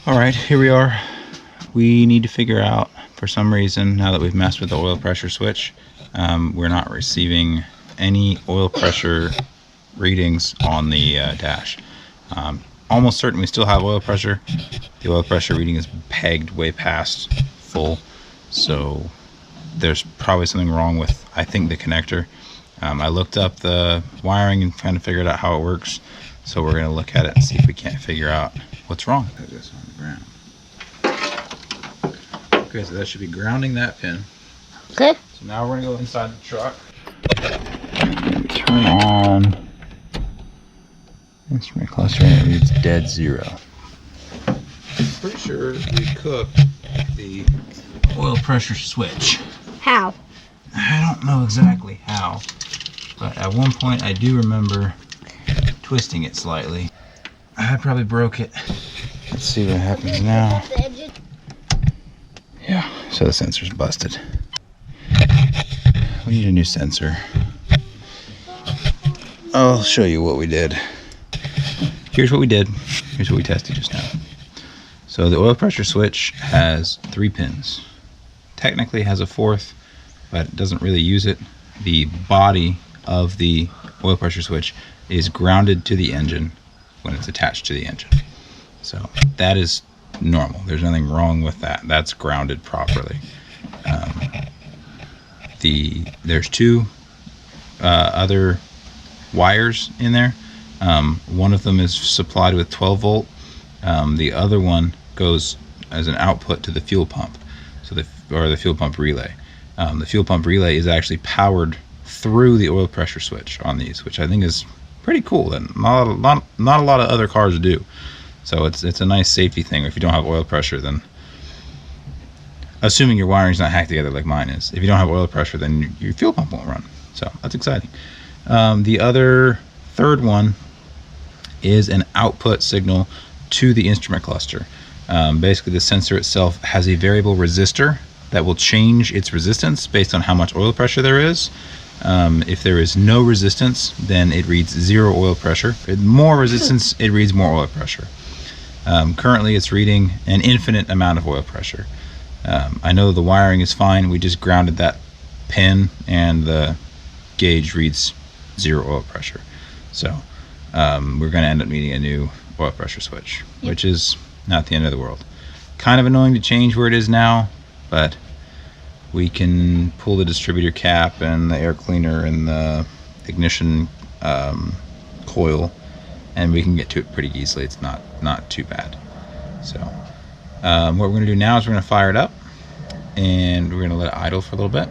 Alright, here we are. We need to figure out, for some reason, now that we've messed with the oil pressure switch, we're not receiving any oil pressure readings on the dash. Almost certain we still have oil pressure. The oil pressure reading is pegged way past full, so there's probably something wrong with, I think, the connector. I looked up the wiring and kind of figured out how it works, so we're going to look at it and see if we can't figure out what's wrong. Put this on the ground. Okay, so that should be grounding that pin. Okay. So now we're going to go inside the truck. Turn on instrument cluster and it reads dead 0. Pretty sure we cooked the oil pressure switch. How? I don't know exactly how, but at one point I do remember twisting it slightly. I probably broke it. Let's see what happens now. Yeah, so the sensor's busted. We need a new sensor. I'll show you what we did. Here's what we did. Here's what we tested just now. So the oil pressure switch has 3 pins. Technically has a 4th, but it doesn't really use it. The body of the oil pressure switch is grounded to the engine when it's attached to the engine. So that is normal. There's nothing wrong with that. That's grounded properly. There's 2 other wires in there. One of them is supplied with 12 volt. The other one goes as an output to the fuel pump, so the fuel pump relay. The fuel pump relay is actually powered through the oil pressure switch on these, which I think is pretty cool. That not a lot of other cars do. So it's a nice safety thing. If you don't have oil pressure, then, assuming your wiring's not hacked together like mine is, if you don't have oil pressure, then your fuel pump won't run. So that's exciting. The other third one is an output signal to the instrument cluster. Basically, the sensor itself has a variable resistor that will change its resistance based on how much oil pressure there is. If there is no resistance, then it reads 0 oil pressure. With more resistance, it reads more oil pressure. Currently, it's reading an infinite amount of oil pressure. I know the wiring is fine. We just grounded that pin, and the gauge reads 0 oil pressure. So we're going to end up needing a new oil pressure switch, which is not the end of the world. Kind of annoying to change where it is now, but we can pull the distributor cap and the air cleaner and the ignition coil, and we can get to it pretty easily. It's not too bad. So what we're going to do now is we're going to fire it up, and we're going to let it idle for a little bit,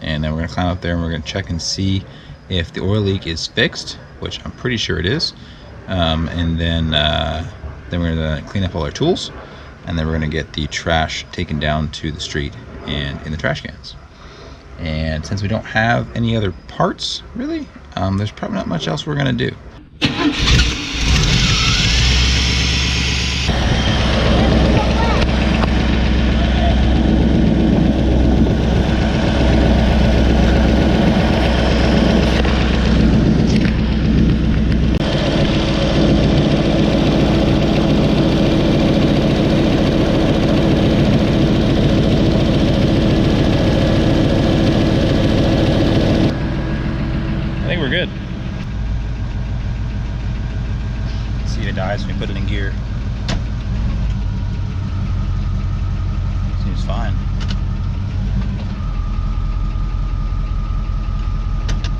and then we're going to climb up there and we're going to check and see if the oil leak is fixed, which I'm pretty sure it is. And then we're going to clean up all our tools, and then we're going to get the trash taken down to the street and in the trash cans. And since we don't have any other parts, really, there's probably not much else we're going to do. I think we're good. See if it dies when we put it in gear. Seems fine.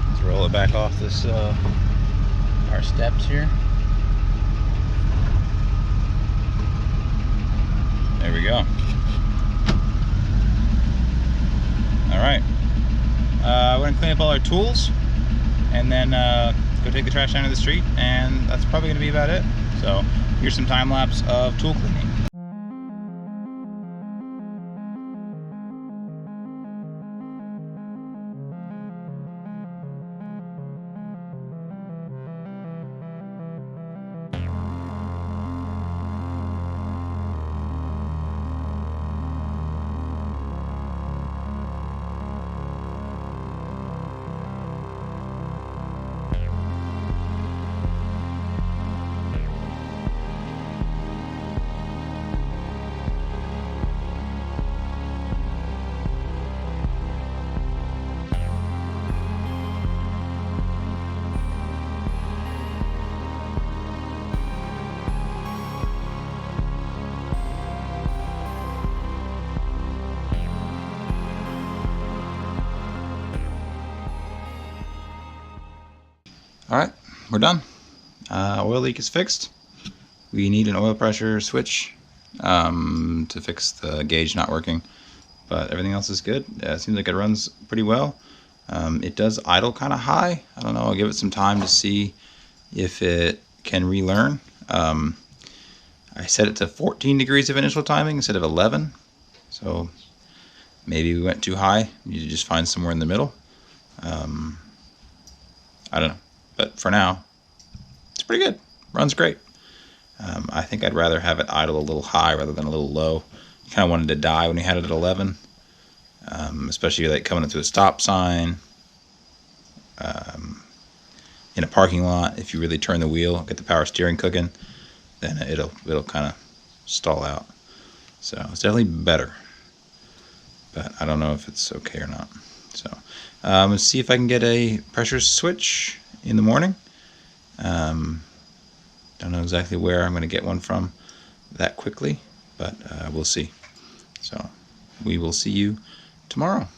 Let's roll it back off this our steps here. There we go. All right. We're gonna clean up all our tools, and then go take the trash down to the street, and that's probably gonna be about it. So here's some time lapse of tool cleaning. Alright, we're done. Oil leak is fixed. We need an oil pressure switch to fix the gauge not working, but everything else is good. It seems like it runs pretty well. It does idle kind of high. I don't know, I'll give it some time to see if it can relearn. I set it to 14 degrees of initial timing instead of 11, so maybe we went too high. You just find somewhere in the middle. I don't know, but for now, it's pretty good. Runs great. I think I'd rather have it idle a little high rather than a little low. You kind of wanted to die when you had it at 11, especially like coming into a stop sign, in a parking lot. If you really turn the wheel, get the power steering cooking, then it'll kind of stall out. So it's definitely better, but I don't know if it's okay or not. So let's see if I can get a pressure switch in the morning. Don't know exactly where I'm going to get one from that quickly, but we'll see. So we will see you tomorrow.